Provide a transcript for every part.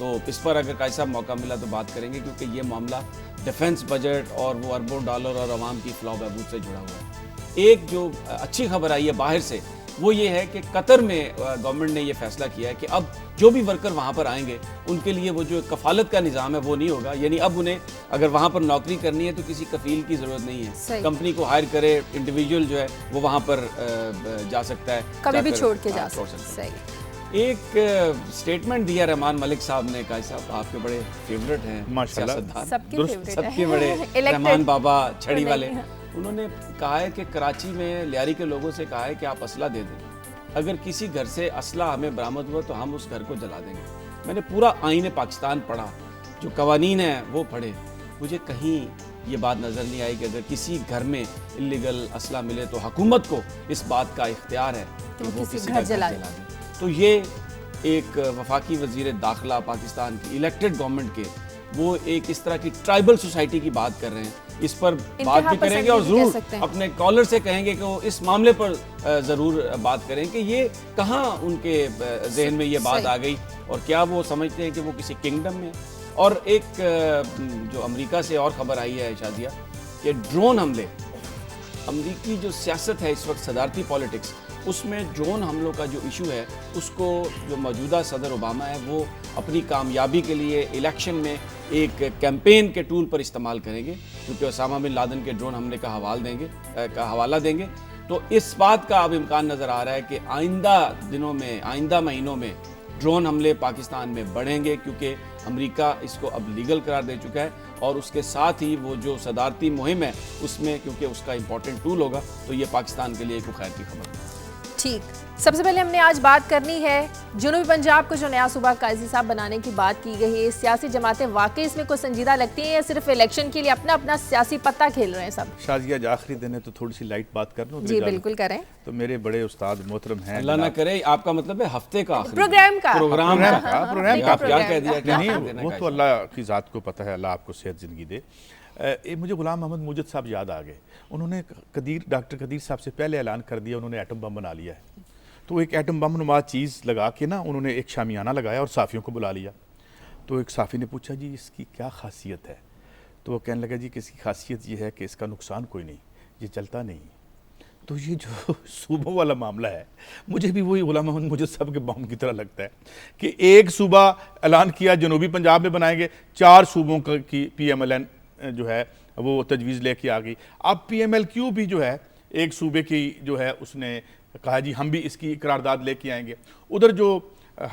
تو اس پر اگر قائد صاحب موقع ملا تو بات کریں گے، کیونکہ یہ معاملہ ڈیفنس بجٹ اور وہ اربوں ڈالر اور عوام کی فلاح و بہبود سے جڑا ہوا ہے۔ ایک جو اچھی خبر آئی ہے باہر سے وہ یہ ہے کہ قطر میں گورنمنٹ نے یہ فیصلہ کیا ہے کہ اب جو بھی ورکر وہاں پر آئیں گے ان کے لیے وہ جو کفالت کا نظام ہے وہ نہیں ہوگا، یعنی اب انہیں اگر وہاں پر نوکری کرنی ہے تو کسی کفیل کی ضرورت نہیں ہے، کمپنی کو ہائر کرے، انڈیویجول جو ہے وہ وہاں پر جا سکتا ہے، کبھی بھی چھوڑ کے جا سکتا ہے۔ ایک سٹیٹمنٹ دیا رحمان ملک صاحب نے، قائد صاحب آپ کے بڑے فیورٹ ہیں سیاستدان، سب کے بڑے رحمان بابا چھڑی والے، انہوں نے کہا ہے کہ کراچی میں لیاری کے لوگوں سے کہا ہے کہ آپ اسلحہ دے دیں، اگر کسی گھر سے اسلحہ ہمیں برآمد ہوا تو ہم اس گھر کو جلا دیں گے۔ میں نے پورا آئین پاکستان پڑھا، جو قوانین ہیں وہ پڑھے، مجھے کہیں یہ بات نظر نہیں آئی کہ اگر کسی گھر میں اللیگل اسلحہ ملے تو حکومت کو اس بات کا اختیار ہے کہ وہ کسی کا گھر جلا دے۔ تو یہ ایک وفاقی وزیر داخلہ پاکستان کی الیکٹڈ گورنمنٹ کے وہ ایک اس طرح کی ٹرائبل سوسائٹی کی بات کر رہے ہیں، اس پر بات بھی کریں گے اور ضرور اپنے کالر سے کہیں گے کہ وہ اس معاملے پر ضرور بات کریں کہ یہ کہاں ان کے ذہن میں یہ بات آ گئی اور کیا وہ سمجھتے ہیں کہ وہ کسی کنگڈم میں۔ اور ایک جو امریکہ سے اور خبر آئی ہے شادیہ کہ ڈرون حملے، امریکی جو سیاست ہے اس وقت صدارتی پالیٹکس، اس میں ڈرون حملوں کا جو ایشو ہے اس کو جو موجودہ صدر اوباما ہے وہ اپنی کامیابی کے لیے الیکشن میں ایک کیمپین کے ٹول پر استعمال کریں گے، کیونکہ اسامہ بن لادن کے ڈرون حملے کا حوالہ دیں گے۔ تو اس بات کا اب امکان نظر آ رہا ہے کہ آئندہ دنوں میں، آئندہ مہینوں میں ڈرون حملے پاکستان میں بڑھیں گے، کیونکہ امریکہ اس کو اب لیگل قرار دے چکا ہے، اور اس کے ساتھ ہی وہ جو صدارتی مہم ہے اس میں کیونکہ اس کا امپورٹنٹ ٹول ہوگا، تو یہ پاکستان کے لیے ایک خیر کی خبر ہے۔ ٹھیک، سب سے پہلے ہم نے آج بات کرنی ہے جنوبی پنجاب کو جو نیا صوبہ قاضی صاحب بنانے کی بات کی گئی ہے، سیاسی جماعتیں واقعی اس میں کوئی سنجیدہ لگتی ہیں یا صرف الیکشن کے لیے اپنا سیاسی پتہ کھیل رہے ہیں سب؟ شازیہ آج آخری دن ہے تو تھوڑی سی لائٹ بات کر لوں؟ جی بالکل کریں۔ تو میرے بڑے استاد محترم ہیں، اللہ نہ کرے آپ کا مطلب ہے ہفتے کا آخری پروگرام کا کیا کہہ دیا؟ نہیں، وہ تو اللہ کی ذات کو پتہ ہے، اللہ آپ کو صحت زندگی دے۔ مجھے غلام محمد موجد صاحب یاد آ گئے، انہوں نے ڈاکٹر قدیر صاحب سے پہلے اعلان کر دیا انہوں نے ایٹم بم بنا لیا ہے، تو ایک ایٹم بم نما چیز لگا کے نا انہوں نے ایک شامیانہ لگایا اور صحافیوں کو بلا لیا۔ تو ایک صحافی نے پوچھا جی اس کی کیا خاصیت ہے؟ تو وہ کہنے لگا جی کہ اس کی خاصیت یہ ہے کہ اس کا نقصان کوئی نہیں، یہ چلتا نہیں۔ تو یہ جو صوبوں والا معاملہ ہے مجھے بھی وہی غلام محمد موجد صاحب کے بم کی طرح لگتا ہے کہ ایک صوبہ اعلان کیا جنوبی پنجاب میں بنائیں گے، 4 صوبوں کی پی ایم ایل این جو ہے وہ تجویز لے کے آ گئی۔ اب پی ایم ایل کیو بھی جو ہے ایک صوبے کی جو ہے اس نے کہا جی ہم بھی اس کی قرارداد لے کے آئیں گے۔ ادھر جو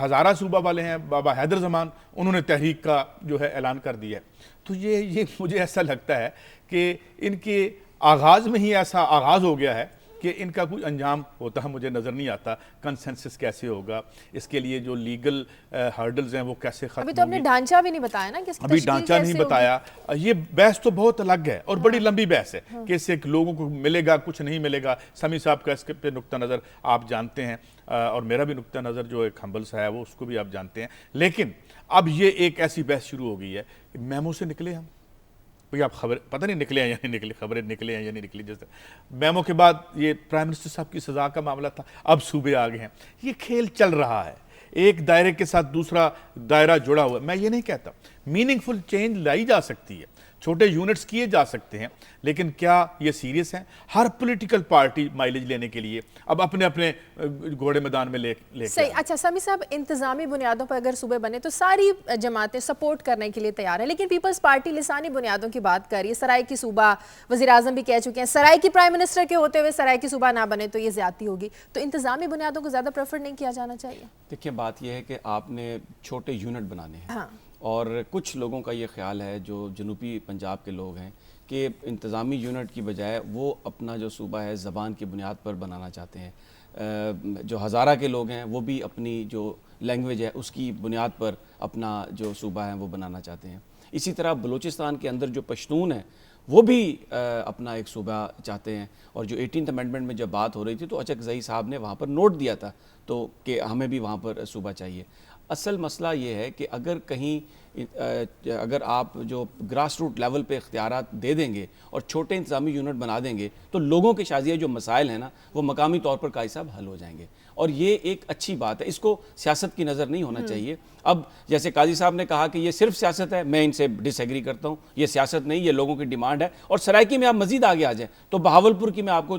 ہزارہ صوبہ والے ہیں بابا حیدر زمان، انہوں نے تحریک کا جو ہے اعلان کر دیا ہے۔ تو یہ مجھے ایسا لگتا ہے کہ ان کے آغاز میں ہی ایسا آغاز ہو گیا ہے کہ ان کا کوئی انجام ہوتا ہے مجھے نظر نہیں آتا۔ کنسنسس کیسے ہوگا، اس کے لیے جو لیگل ہرڈلز ہیں وہ کیسے ختم ہوں گے؟ ابھی تو ہم نے ڈھانچہ بھی نہیں بتایا نا، ابھی ڈھانچہ نہیں بتایا۔ یہ بحث تو بہت الگ ہے اور بڑی لمبی بحث ہے کہ اس سے لوگوں کو ملے گا کچھ نہیں ملے گا۔ سمیع صاحب کا اس پہ نقطہ نظر آپ جانتے ہیں اور میرا بھی نقطہ نظر جو ایک ہمبل سا ہے وہ اس کو بھی آپ جانتے ہیں، لیکن اب یہ ایک ایسی بحث شروع ہو گئی ہے کہ میمو سے نکلے ہم بھئی آپ خبر پتہ نہیں نکلے ہیں یا نہیں نکلے، خبریں نکلے ہیں یا نہیں نکلی، جیسے میمو کے بعد یہ پرائم منسٹر صاحب کی سزا کا معاملہ تھا، اب صوبے آگے ہیں، یہ کھیل چل رہا ہے، ایک دائرے کے ساتھ دوسرا دائرہ جڑا ہوا ہے۔ میں یہ نہیں کہتا، میننگ فل چینج لائی جا سکتی ہے، چھوٹے یونٹس کیے جا سکتے ہیں، لیکن کیا یہ سیریس ہیں؟ ہر پولیٹیکل پارٹی مائلیج لینے کے لیے اب اپنے اپنے گھوڑے میدان میں لے صحیح۔ اچھا سمیع صاحب، انتظامی بنیادوں پر اگر صوبے بنے تو ساری جماعتیں سپورٹ کرنے کے لیے تیار ہیں، لیکن پیپلز پارٹی لسانی بنیادوں کی بات کر رہی ہے۔ سرائے کی صوبہ وزیر اعظم بھی کہہ چکے ہیں سرائے کی پرائم منسٹر کے ہوتے ہوئے سرائے کی صوبہ نہ بنے تو یہ زیادتی ہوگی، تو انتظامی بنیادوں کو زیادہ پریفر نہیں کیا جانا چاہیے؟ دیکھیں بات یہ ہے کہ آپ نے چھوٹے یونٹ بنانے ہیں، اور کچھ لوگوں کا یہ خیال ہے جو جنوبی پنجاب کے لوگ ہیں کہ انتظامی یونٹ کی بجائے وہ اپنا جو صوبہ ہے زبان کی بنیاد پر بنانا چاہتے ہیں۔ جو ہزارہ کے لوگ ہیں وہ بھی اپنی جو لینگویج ہے اس کی بنیاد پر اپنا جو صوبہ ہے وہ بنانا چاہتے ہیں۔ اسی طرح بلوچستان کے اندر جو پشتون ہیں وہ بھی اپنا ایک صوبہ چاہتے ہیں، اور جو 18th امینڈمنٹ میں جب بات ہو رہی تھی تو اچک زئی صاحب نے وہاں پر نوٹ دیا تھا تو کہ ہمیں بھی وہاں پر صوبہ چاہیے۔ اصل مسئلہ یہ ہے کہ اگر کہیں اگر آپ جو گراس روٹ لیول پہ اختیارات دے دیں گے اور چھوٹے انتظامی یونٹ بنا دیں گے تو لوگوں کے شازیہ جو مسائل ہیں نا وہ مقامی طور پر قاضی صاحب حل ہو جائیں گے، اور یہ ایک اچھی بات ہے، اس کو سیاست کی نظر نہیں ہونا چاہیے۔ اب جیسے قاضی صاحب نے کہا کہ یہ صرف سیاست ہے، میں ان سے ڈس ایگری کرتا ہوں، یہ سیاست نہیں، یہ لوگوں کی ڈیمانڈ ہے۔ اور سرائیکی میں آپ مزید آگے آ جائیں تو بہاولپور کی میں آپ کو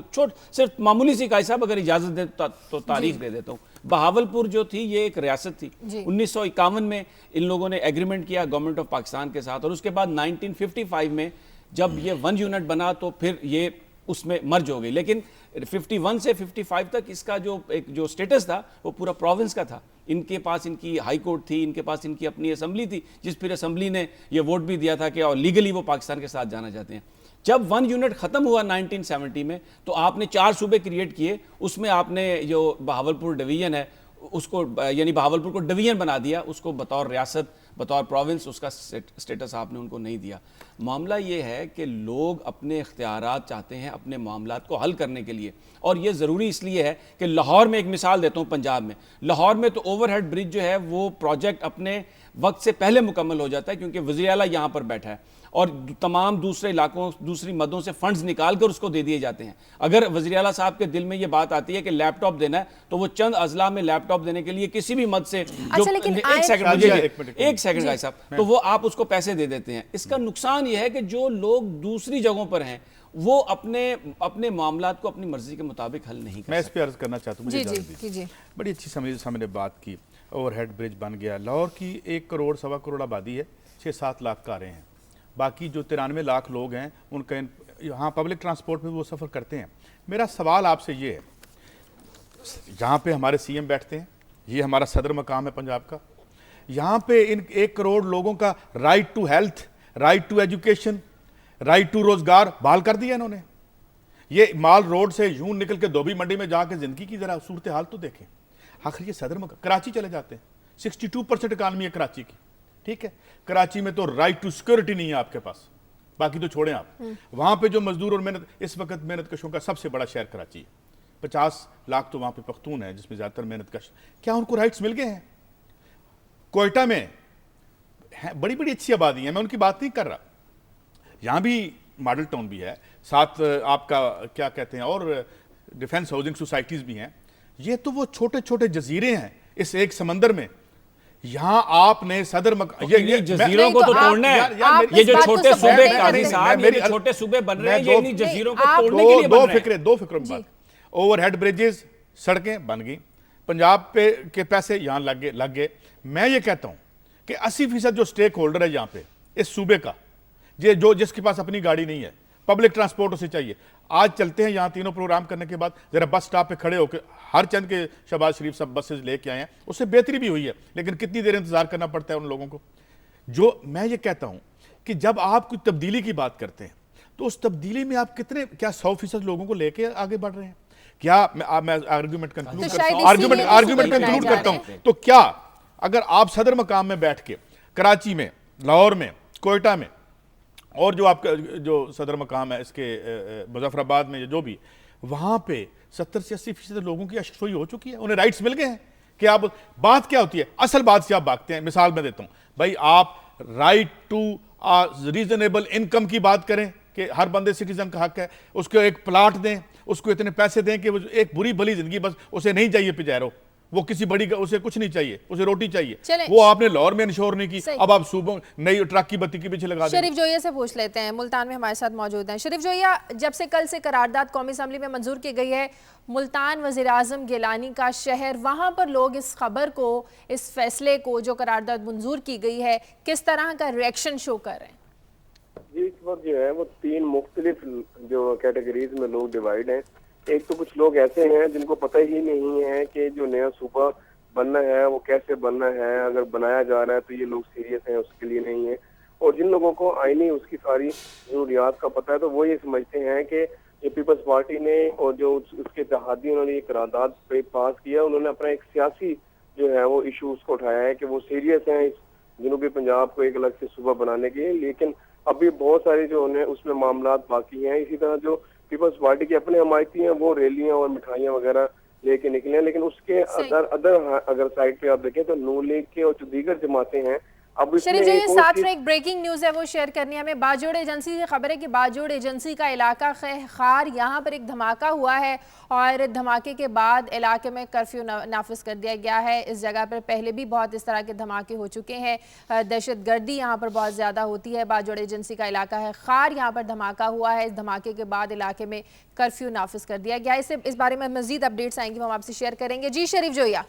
صرف معمولی سی قاضی صاحب اگر اجازت دے تو تاریخ دے دیتا ہوں۔ بہاولپور جو تھی یہ ایک ریاست تھی، 1951 میں ان لوگوں نے ایگریمنٹ کیا گورنمنٹ آف پاکستان کے ساتھ، اور اس کے بعد 1955 میں جب یہ 1 یونٹ بنا تو پھر یہ اس میں مرج ہو گئی، لیکن 51 سے 55 تک اس کا جو سٹیٹس تھا وہ پورا پروونس کا تھا۔ ان کے پاس ان کی ہائی کورٹ تھی، ان کے پاس ان کی اپنی اسمبلی تھی، جس پھر اسمبلی نے یہ ووٹ بھی دیا تھا کہ اور لیگلی وہ پاکستان کے ساتھ جانا چاہتے ہیں۔ جب 1 یونٹ ختم ہوا 1970 میں تو آپ نے 4 صوبے کریٹ کیے، اس میں آپ نے جو بہاولپور ڈویژن ہے اس کو یعنی بہاولپور کو ڈویژن بنا دیا، اس کو بطور ریاست بطور پروونس اس کا سٹیٹس آپ نے ان کو نہیں دیا۔ معاملہ یہ ہے کہ لوگ اپنے اختیارات چاہتے ہیں اپنے معاملات کو حل کرنے کے لیے، اور یہ ضروری اس لیے ہے کہ لاہور میں ایک مثال دیتا ہوں، پنجاب میں لاہور میں تو اوور ہیڈ برج جو ہے وہ پروجیکٹ اپنے وقت سے پہلے مکمل ہو جاتا ہے کیونکہ وزیر اعلیٰ یہاں پر بیٹھا ہے، اور تمام دوسرے علاقوں دوسری مدوں سے فنڈز نکال کر اس کو دے دیے جاتے ہیں۔ اگر وزیر اعلیٰ صاحب کے دل میں یہ بات آتی ہے کہ لیپ ٹاپ دینا ہے تو وہ چند اضلاع میں لیپ ٹاپ دینے کے لیے کسی بھی مد سے ایک سیکنڈ بھائی صاحب تو وہ آپ اس کو پیسے دے دیتے ہیں۔ اس کا نقصان یہ ہے کہ جو لوگ دوسری جگہوں پر ہیں وہ اپنے معاملات کو اپنی مرضی کے مطابق حل نہیں کر سکتے۔ میں اس پہ عرض کرنا چاہتا ہوں، مجھے اجازت دیجیے۔ بڑی اچھی سامنے بات کی، اوور ہیڈ برج بن گیا، لاہور کی 1 کروڑ سوا کروڑ آبادی ہے، 6-7 لاکھ کاریں ہیں، باقی جو 93 لاکھ لوگ ہیں ان کا یہاں پبلک ٹرانسپورٹ میں وہ سفر کرتے ہیں۔ میرا سوال آپ سے یہ ہے، جہاں پہ ہمارے سی ایم بیٹھتے ہیں، یہ ہمارا صدر مقام ہے پنجاب کا، یہاں پہ ان 1 کروڑ لوگوں کا right to health, right to education, right to روزگار بحال کر دیا انہوں نے۔ یہ مال روڈ سے یوں نکل کے دھوبی منڈی میں جا کے زندگی کی ذرا صورتحال تو دیکھیں۔ آخر یہ صدر مقام، کراچی چلے جاتے ہیں، 62% اکانومی ہے کراچی کی، ٹھیک ہے، کراچی میں تو رائٹ ٹو سیکورٹی نہیں ہے آپ کے پاس، باقی تو چھوڑیں آپ۔ وہاں پہ جو مزدور اور محنت، اس وقت محنت کشوں کا سب سے بڑا شہر کراچی ہے، 50 لاکھ تو وہاں پہ پختون ہے جس میں زیادہ تر محنت کش، کیا ان کو رائٹس مل گئے ہیں؟ کوئٹہ میں بڑی بڑی اچھی آبادی ہیں، میں ان کی بات نہیں کر رہا، یہاں بھی ماڈل ٹاؤن بھی ہے، ساتھ آپ کا کیا کہتے ہیں اور ڈیفنس ہاؤسنگ سوسائٹیز بھی ہیں، یہ تو وہ چھوٹے چھوٹے جزیرے ہیں اس ایک سمندر میں۔ یہاں آپ نے صدر یہ جزیروں کو تو توڑنا ہے، یہ جو چھوٹے صوبے قاضی صاحب یہ چھوٹے صوبے بن رہے ہیں، یہ انہی جزیروں کو توڑنے کے لیے بن رہے ہیں۔ دو فکروں میں بات، اوور ہیڈ بریجز، سڑکیں بن گئی، پنجاب پہ کے پیسے یہاں لگ گئے۔ میں یہ کہتا ہوں کہ 80% جو سٹیک ہولڈر ہے یہاں پہ اس صوبے کا، جس کے پاس اپنی گاڑی نہیں ہے، پبلک ٹرانسپورٹ اسے چاہیے۔ آج چلتے ہیں یہاں تینوں پروگرام کرنے کے بعد ذرا بس سٹاپ پہ کھڑے ہو کے، ہر چند کے شہباز شریف سب بسز لے کے آئے ہیں، اس سے بہتری بھی ہوئی ہے، لیکن کتنی دیر انتظار کرنا پڑتا ہے ان لوگوں کو۔ جو میں یہ کہتا ہوں کہ جب آپ کوئی تبدیلی کی بات کرتے ہیں تو اس تبدیلی میں آپ کیا 100% لوگوں کو لے کے آگے بڑھ رہے ہیں؟ کیا میں آرگیومنٹ کنکلوڈ کرتا ہوں تو کیا اگر آپ صدر مقام میں بیٹھ کے کراچی میں، لاہور میں، کوئٹہ میں، اور جو آپ کا جو صدر مقام ہے اس کے مظفر آباد میں جو بھی، وہاں پہ 70 سے 80% لوگوں کی اشرفی ہو چکی ہے، انہیں رائٹس مل گئے ہیں کہ آپ بات کیا ہوتی ہے، اصل بات سے آپ بھاگتے ہیں۔ مثال میں دیتا ہوں بھائی، آپ رائٹ ٹو ریزنیبل انکم کی بات کریں کہ ہر بندے سٹیزن کا حق ہے، اس کو ایک پلاٹ دیں، اس کو اتنے پیسے دیں کہ وہ ایک بری بھلی زندگی، بس اسے نہیں چاہیے پجیرو، وہ کسی بڑی اسے کچھ نہیں چاہیے، اسے روٹی چاہیے، وہ آپ نے لاہور میں انشور نہیں کی، اب آپ صوبوں نئی ٹرک کی بتی کے پیچھے لگا دیں۔ شریف جویہ سے پوچھ لیتے ہیں، ملتان میں ہمارے ساتھ موجود ہیں۔ شریف جویہ، جب سے کل سے قرارداد قومی اسمبلی میں منظور کی گئی ہے، ملتان وزیر اعظم گیلانی کا شہر، وہاں پر لوگ اس خبر کو، اس فیصلے کو جو قرارداد منظور کی گئی ہے، کس طرح کا ریئیکشن شو کر رہے ہیں؟ جی، اس وقت جو ہے وہ 3 مختلف جو کیٹیگریز میں لوگ ڈیوائیڈ ہیں۔ ایک تو کچھ لوگ ایسے ہیں جن کو پتہ ہی نہیں ہے کہ جو نیا صوبہ بننا ہے وہ کیسے بننا ہے، اگر بنایا جا رہا ہے تو یہ لوگ سیریس ہیں، اس کے لیے نہیں ہے، اور جن لوگوں کو آئینی اس کی ساری ضروریات کا پتہ ہے تو وہ یہ سمجھتے ہیں کہ یہ پیپلز پارٹی نے اور جو اس کے اتحادی انہوں نے یہ قرارداد پہ پاس کیا، انہوں نے اپنا ایک سیاسی جو ہے وہ ایشو اس کو اٹھایا ہے کہ وہ سیریس ہیں اس جنوبی پنجاب کو ایک الگ سے صوبہ بنانے کے لیے، لیکن ابھی بہت سارے جو انہیں اس میں معاملات باقی ہیں۔ اسی طرح جو پیپلز پارٹی کے اپنے حمایتی ہیں وہ ریلیاں اور مٹھائیاں وغیرہ لے کے نکلے ہیں. لیکن اس کے اگر سائڈ پہ آپ دیکھیں تو نون لیگ کے اور جو دیگر جماعتیں ہیں اب اس شریف میں جو یہ ساتھ میں ایک بریکنگ نیوز ہے وہ شیئر کرنی ہے ہمیں. باجوڑ ایجنسی سے خبر ہے کہ باجوڑ ایجنسی کا علاقہ خار یہاں پر ایک دھماکہ ہوا ہے اور دھماکے کے بعد علاقے میں کرفیو نافذ کر دیا گیا ہے. اس جگہ پر پہلے بھی بہت اس طرح کے دھماکے ہو چکے ہیں, دہشت گردی یہاں پر بہت زیادہ ہوتی ہے. باجوڑ ایجنسی کا علاقہ ہے خار, یہاں پر دھماکہ ہوا ہے. اس دھماکے کے بعد علاقے میں کرفیو نافذ کر دیا گیا ہے. اس بارے میں مزید اپڈیٹس آئیں گی, ہم آپ سے شیئر کریں گے. جی شریف جویا.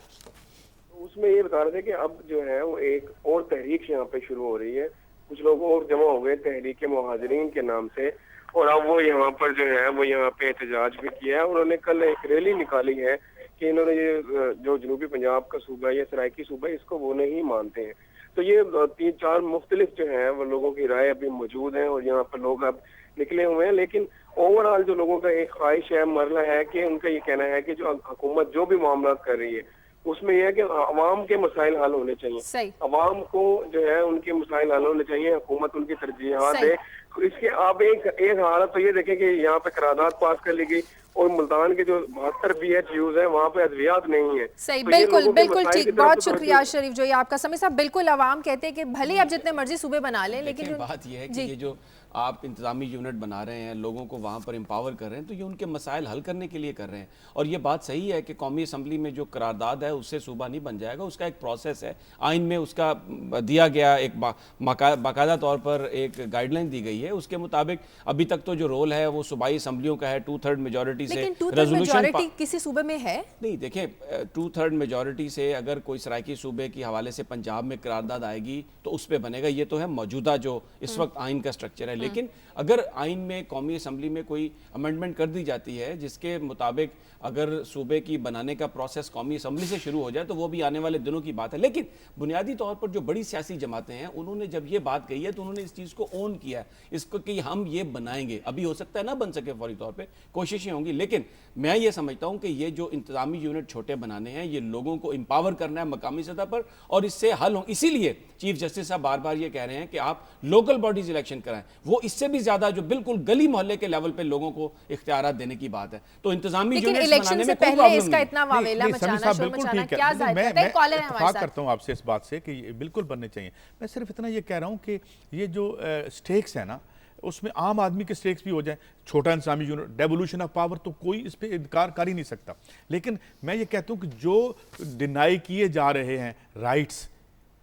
اس میں یہ بتا رہے تھے کہ اب جو ہے وہ ایک اور تحریک یہاں پہ شروع ہو رہی ہے. کچھ لوگ اور جمع ہو گئے تحریک مہاجرین کے نام سے, اور اب وہ یہاں پر جو ہے وہ یہاں پہ احتجاج بھی کیا ہے. انہوں نے کل ایک ریلی نکالی ہے کہ انہوں نے یہ جو جنوبی پنجاب کا صوبہ ہے یا سرائکی صوبہ ہے اس کو وہ نہیں مانتے ہیں. تو یہ 3-4 مختلف جو ہیں وہ لوگوں کی رائے ابھی موجود ہیں اور یہاں پر لوگ اب نکلے ہوئے ہیں. لیکن اوور آل جو لوگوں کا ایک خواہش ہے, مرلہ ہے کہ ان کا یہ کہنا ہے کہ جو حکومت جو بھی معاملات کر رہی ہے اس میں یہ ہے کہ عوام کے مسائل حل ہونے چاہیے. عوام کو جو ہے ان کے مسائل حل ہونے چاہیے, حکومت ان کی ترجیحات دے. اس کے آپ ایک حالت تو یہ دیکھیں کہ یہاں پہ قرارداد پاس کر لی گئی اور ملتان کے جو 72 BHUs ہیں وہاں پہ ادویات نہیں ہیں. صحیح, بالکل ٹھیک. بہت شکریہ شریف جو یہ آپ کا. سمیع صاحب بالکل عوام کہتے ہیں کہ بھلے آپ جتنے مرضی صوبے بنا لیں, لیکن بات یہ ہے کہ یہ جو آپ انتظامی یونٹ بنا رہے ہیں, لوگوں کو وہاں پر امپاور کر رہے ہیں, تو یہ ان کے مسائل حل کرنے کے لیے کر رہے ہیں. اور یہ بات صحیح ہے کہ قومی اسمبلی میں جو قرارداد ہے اس سے صوبہ نہیں بن جائے گا, اس کا ایک پروسیس ہے. آئین میں اس کا دیا گیا ایک باقاعدہ طور پر ایک گائیڈ لائن دی گئی ہے. اس کے مطابق ابھی تک تو جو رول ہے وہ صوبائی اسمبلیوں کا ہے 2/3 میجورٹی سے. میجورٹی کسی صوبے میں ہے نہیں. دیکھیں 2/3 میجورٹی سے اگر کوئی سرائکی صوبے کی حوالے سے پنجاب میں قرارداد آئے گی تو اس پہ بنے گا. یہ تو ہے موجودہ جو اس وقت آئین کا سٹرکچر ہے. لیکن اگر آئین میں قومی اسمبلی میں کوئی امینڈمنٹ کر دی جاتی ہے جس کے مطابق اگر صوبے کی بنانے کا پروسیس قومی اسمبلی سے شروع ہو جائے تو وہ بھی آنے والے دنوں کی بات ہے. لیکن بنیادی طور پر جو بڑی سیاسی جماعتیں ہیں انہوں نے جب یہ بات کہی ہے تو انہوں نے اس چیز کو اون کیا ہے, اس کو کہ ہم یہ بنائیں گے. ابھی ہو سکتا ہے نہ بن سکے فوری طور پہ, کوششیں ہوں گی, لیکن میں یہ سمجھتا ہوں کہ یہ جو انتظامی یونٹ چھوٹے بنانے ہیں یہ لوگوں کو امپاور کرنا ہے مقامی سطح پر, اور اس سے حل ہوں. اسی لیے چیف جسٹس صاحب بار بار یہ کہہ رہے ہیں کہ آپ لوکل باڈیز الیکشن کرائیں. وہ اس سے بھی زیادہ جو بالکل گلی محلے کے لیول پہ لوگوں کو اختیارات دینے کی بات ہے. تو انتظامی یونٹس بنانے میں کوئی پرابلم اس کا اتنا معاملہ مچانا شور مچانا کیا ظاہر کرتا ہے. کالر ہے ہمارے ساتھ. اتفاق کرتا ہوں آپ سے اس بات سے کہ یہ بالکل بننے چاہیے. میں صرف اتنا یہ کہہ رہا ہوں کہ یہ جو سٹیکس ہیں نا اس میں عام آدمی کے سٹیکس بھی ہو جائیں. چھوٹا انتظامی یونٹ, ڈیولوشن آف پاور, تو کوئی اس پہ انکار کر ہی نہیں سکتا. لیکن میں یہ کہتا ہوں کہ جو ڈینائی کیے جا رہے ہیں رائٹس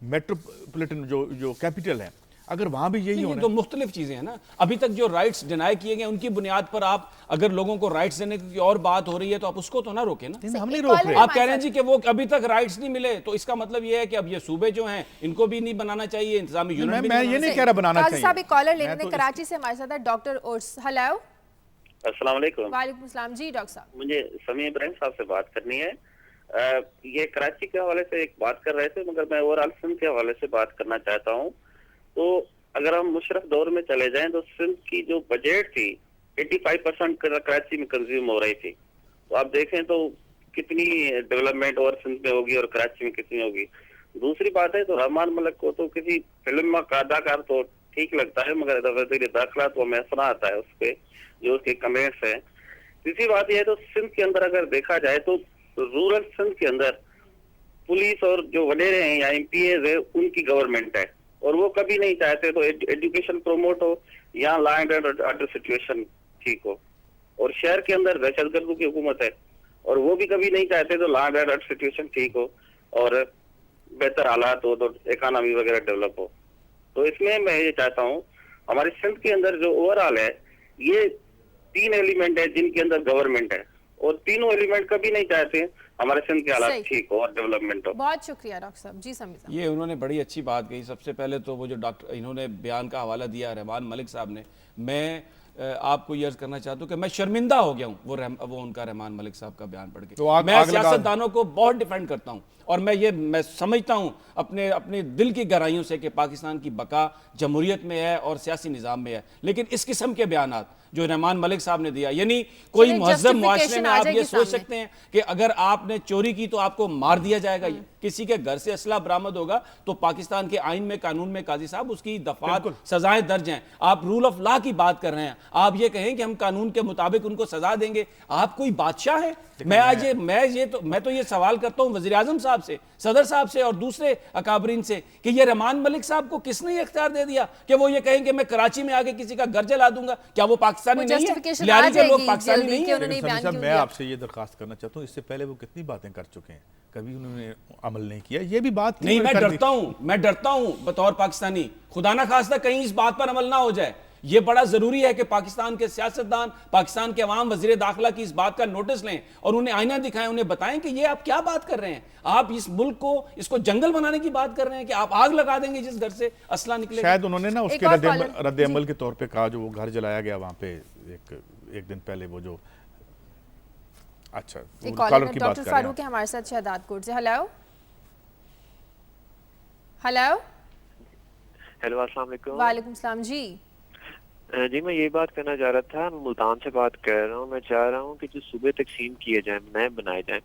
میٹروپولیٹن جو کیپٹل ہیں, اگر وہاں بھی یہی ہونا, تو مختلف چیزیں ہیں نا. ابھی تک جو رائٹس ڈینائی کیے گئے ان کی بنیاد پر آپ اگر لوگوں کو رائٹس دینے کی اور بات ہو رہی ہے تو آپ اس کو تو نہ روکیں نا. ہم نہیں روک رہے. آپ کہہ رہے ہیں جی کہ وہ ابھی تک رائٹس نہیں ملے, تو اس کا مطلب یہ ہے کہ اب یہ صوبے جو ہیں ان کو بھی نہیں بنانا چاہیے, انتظامی یونٹ بھی. میں یہ نہیں کہہ رہا بنانا چاہیے. صاحب ایک کالر لینے ہیں کراچی سے ہمارے ساتھ ہے ڈاکٹر اورس. ہیلو, السلام علیکم. وعلیکم السلام. جی ڈاکٹر صاحب, مجھے سمیع ابراہیم صاحب سے بات کرنی ہے. یہ کراچی کے حوالے سے ایک بات کر رہے تھے, مگر میں اوور آل سندھ کے حوالے سے بات کرنا چاہتا ہوں. تو اگر ہم مشرف دور میں چلے جائیں تو سندھ کی جو بجٹ تھی 85% کراچی میں کنزیوم ہو رہی تھی. تو آپ دیکھیں تو کتنی ڈیولپمنٹ اور سندھ میں ہوگی اور کراچی میں کتنی ہوگی. دوسری بات ہے تو رحمان ملک کو تو کسی فلم کا اداکار تو ٹھیک لگتا ہے, مگر وزیر داخلہ تو ہمیں سنا آتا ہے اس پہ جو اس کے کمنٹس ہیں. تیسری بات یہ ہے تو سندھ کے اندر اگر دیکھا جائے تو رورل سندھ کے اندر پولیس اور جو وڈیرے ہیں یا MPAs ہیں ان کی گورنمنٹ ہے, اور وہ کبھی نہیں چاہتے تو ایجوکیشن پروموٹ ہو یا لا اینڈ آرڈر سچویشن ٹھیک ہو. اور شہر کے اندر دہشت گردوں کی حکومت ہے اور وہ بھی کبھی نہیں چاہتے تو لا اینڈ آرڈر سچویشن ٹھیک ہو اور بہتر حالات ہو تو اکانومی وغیرہ ڈیولپ ہو. تو اس میں یہ چاہتا ہوں ہمارے سندھ کے اندر جو اوور آل ہے یہ 3 ایلیمنٹ ہے جن کے اندر گورنمنٹ ہے, اور تینوں ایلیمنٹ کبھی نہیں چاہتے ہمارے سندھ کے حالات ٹھیک ہو اور ڈیولپمنٹ ہو. بہت شکریہ ڈاکٹر صاحب. جی سمیع صاحب, یہ انہوں نے بڑی اچھی بات کہی. سب سے پہلے تو وہ جو ڈاکٹر انہوں نے بیان کا حوالہ دیا رحمان ملک صاحب نے, میں آپ کو یہ عرض کرنا چاہتا ہوں کہ میں شرمندہ ہو گیا ہوں وہ ان کا رحمان ملک صاحب کا بیان پڑھ کے. میں سیاستدانوں کو بہت ڈیفینڈ کرتا ہوں اور میں سمجھتا ہوں اپنے دل کی گہرائیوں سے کہ پاکستان کی بقا جمہوریت میں ہے اور سیاسی نظام میں ہے. لیکن اس قسم کے بیانات جو رحمان ملک صاحب نے دیا, یعنی کوئی مہذب معاشرے میں آپ یہ سوچ سکتے ہیں کہ اگر آپ نے چوری کی تو آپ کو مار دیا جائے گا. یہ کسی کے گھر سے اسلحہ برآمد ہوگا تو پاکستان کے آئین میں قانون میں قاضی صاحب اس کی دفعات سزائیں درج ہیں. آپ رول آف لا کی بات کر رہے ہیں, آپ یہ کہیں کہ ہم قانون کے مطابق ان کو سزا دیں گے, آپ کوئی بادشاہ ہیں؟ میں تو یہ سوال کرتا ہوں وزیر اعظم صاحب سے, صدر صاحب سے اور دوسرے اکابرین سے کہ یہ رحمان ملک صاحب کو کس نے یہ اختیار دے دیا کہ وہ یہ کہیں کہ میں کراچی میں آگے کسی کا گھر جلا دوں گا؟ کیا وہ پاکستانی نہیں ہے؟ لیاری کے لوگ پاکستانی نہیں ہیں؟ میں آپ سے یہ درخواست کرنا چاہتا ہوں, اس سے پہلے وہ کتنی باتیں کر چکے ہیں, کبھی انہوں نے عمل نہیں کیا. یہ بھی بات نہیں, میں ڈرتا ہوں بطور پاکستانی, خدا نہ خواستہ کہیں اس بات پر عمل نہ ہو جائے. یہ بڑا ضروری ہے کہ پاکستان کے سیاستدان, پاکستان کے عوام, وزیر داخلہ کی اس بات کا نوٹس لیں اور انہیں آئینہ دکھائیں, انہیں بتائیں کہ یہ آپ کیا بات کر رہے ہیں. آپ اس ملک کو, اس کو جنگل بنانے کی بات کر رہے ہیں کہ آپ آگ لگا دیں گے جس گھر سے اسلحہ نکلے. شاید انہوں نے نا اس کے رد عمل کے طور پہ کہا, جو وہ گھر جلایا گیا وہاں پہ ایک دن پہلے, وہ جو اچھا ڈاکٹر فاروق ہے ہمارے ساتھ شہداد کوٹ سے. ہیلو السلام علیکم. وعلیکم السلام. جی میں یہ بات کرنا چاہ رہا تھا, میں ملتان سے بات کر رہا ہوں. میں چاہ رہا ہوں کہ جو صوبے تقسیم کیے جائیں, نئے بنائے جائیں,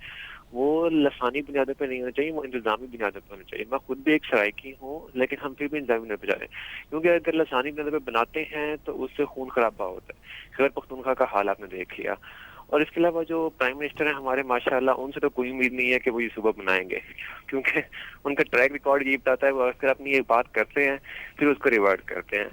وہ لسانی بنیادوں پہ نہیں ہونا چاہیے, وہ انتظامی بنیادوں پہ ہونا چاہیے. میں خود بھی ایک سرائکی ہوں, لیکن ہم پھر بھی انتظامی بنیادوں پہ جا رہے ہیں, کیونکہ اگر لسانی بنیادوں پہ بناتے ہیں تو اس سے خون خرابہ ہوتا ہے. خیبر پختونخوا کا حال آپ نے دیکھ لیا. اور اس کے علاوہ جو پرائم منسٹر ہیں ہمارے ماشاءاللہ, ان سے تو کوئی امید نہیں ہے کہ وہ یہ صوبہ بنائیں گے, کیونکہ ان کا ٹریک ریکارڈ یہ بتاتا ہے وہ اگر اپنی یہ بات کرتے ہیں پھر اس کو ریورٹ کرتے ہیں.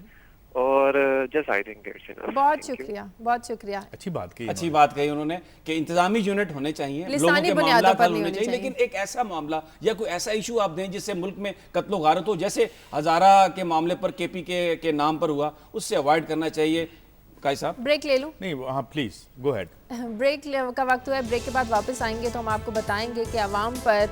اور جسٹ آئی تھنک اٹس انف. بہت شکریہ, بہت شکریہ. اچھی بات کہی انہوں نے کہ انتظامی یونٹ ہونے چاہیے, لوگوں کے معاملات حل ہونے چاہیے, لیکن ایک ایسا معاملہ یا کوئی ایسا ایشو آپ دیں جس سے ملک میں قتل و غارت ہو, جیسے ہزارہ کے معاملے پر کے پی کے نام پر ہوا, اس سے اوائڈ کرنا چاہیے. قائد صاحب بریک لے لوں؟ نہیں, ہاں پلیز گو ہیڈ. بریک کا وقت ہوا ہے. بریک کے بعد واپس آئیں گے تو ہم آپ کو بتائیں گے کہ عوام پر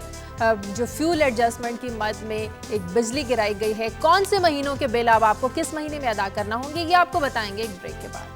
جو فیول ایڈجسٹمنٹ کی مد میں ایک بجلی گرائی گئی ہے, کون سے مہینوں کے بل اب آپ کو کس مہینے میں ادا کرنا ہوں گے, یہ آپ کو بتائیں گے ایک بریک کے بعد.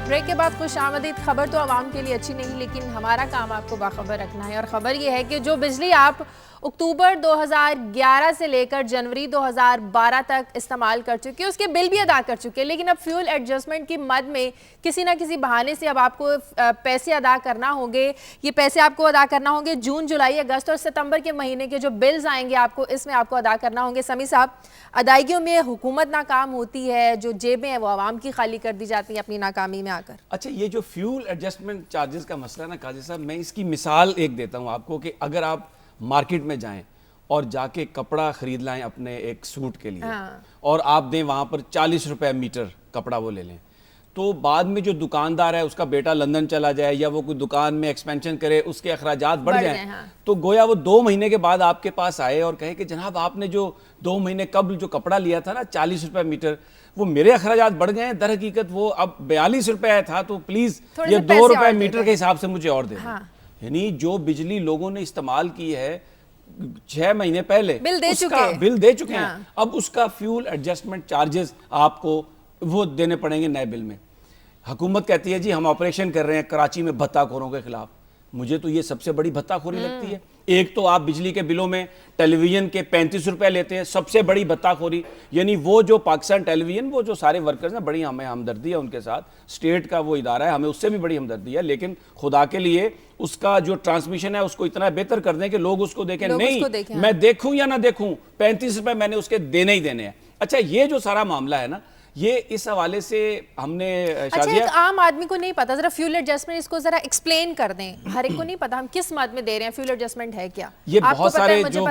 بریک کے بعد خوش آمدید. خبر تو عوام کے لیے اچھی نہیں, لیکن ہمارا کام آپ کو باخبر رکھنا ہے. اور خبر یہ ہے کہ جو بجلی آپ اکتوبر 2011 سے لے کر جنوری 2012 تک استعمال کر چکے, اس کے بل بھی ادا کر چکے, لیکن اب فیول ایڈجسٹمنٹ کی مد میں کسی نہ کسی بہانے سے اب آپ کو پیسے ادا کرنا ہوں گے. یہ پیسے آپ کو ادا کرنا ہوں گے جون, جولائی, اگست اور ستمبر کے مہینے کے جو بلز آئیں گے آپ کو, اس میں آپ کو ادا کرنا ہوں گے. سمیع صاحب, ادائیگیوں میں حکومت ناکام ہوتی ہے, جو جیبیں ہیں وہ عوام کی خالی کر دی جاتی ہیں اپنی ناکامی میں آ کر. اچھا, یہ جو فیول ایڈجسٹمنٹ چارجز کا مسئلہ نا قاضی صاحب, میں اس کی مثال ایک دیتا ہوں آپ کو کہ اگر آپ مارکیٹ میں جائیں اور جا کے کپڑا خرید لائیں اپنے ایک سوٹ کے لیے, اور آپ دیں وہاں پر 40 روپے میٹر کپڑا وہ لے لیں, تو بعد میں جو دکاندار ہے اس کا بیٹا لندن چلا جائے یا وہ کوئی دکان میں ایکسپینشن کرے, اس کے اخراجات بڑھ جائیں, تو گویا وہ 2 مہینے کے بعد آپ کے پاس آئے اور کہے کہ جناب آپ نے جو 2 مہینے قبل جو کپڑا لیا تھا نا 40 روپے میٹر, وہ میرے اخراجات بڑھ گئے ہیں, در حقیقت وہ اب 42 روپے تھا, تو پلیز یہ 2 روپے میٹر کے حساب سے مجھے اور دے دیں. یعنی جو بجلی لوگوں نے استعمال کی ہے 6 مہینے پہلے بل دے چکے ہیں, اب اس کا فیول ایڈجسٹمنٹ چارجز آپ کو وہ دینے پڑیں گے نئے بل میں. حکومت کہتی ہے جی ہم آپریشن کر رہے ہیں کراچی میں بھتہ خوروں کے خلاف. مجھے تو یہ سب سے بڑی بھتہ خوری لگتی ہے. ایک تو آپ بجلی کے بلوں میں ٹیلی ویژن کے 35 روپے لیتے ہیں, سب سے بڑی بھتہ خوری. یعنی وہ جو پاکستان ٹیلی ویژن, وہ جو سارے ورکرز ہیں, بڑی ہمیں ہمدردی ہے ان کے ساتھ, اسٹیٹ کا وہ ادارہ ہے, ہمیں اس سے بھی بڑی ہمدردی ہے, لیکن خدا کے لیے اس کا جو ٹرانسمیشن ہے اس کو اتنا بہتر کر دیں کہ لوگ اس کو دیکھیں. نہیں میں دیکھوں یا نہ دیکھوں 35 روپے میں نے اس کے دینے ہی دینے ہیں. اچھا, یہ جو سارا معاملہ ہے نا, یہ اس حوالے سے ہم نے اچھا ایک عام آدمی کو نہیں پتا, ذرا فیول ایڈجسٹمنٹ اس کو ذرا ایکسپلین کر دیں. ہر ایک کو نہیں پتا ہم کس مد میں دے رہے ہیں, فیول ایڈجسٹمنٹ ہے کیا. یہ بہت سارے جو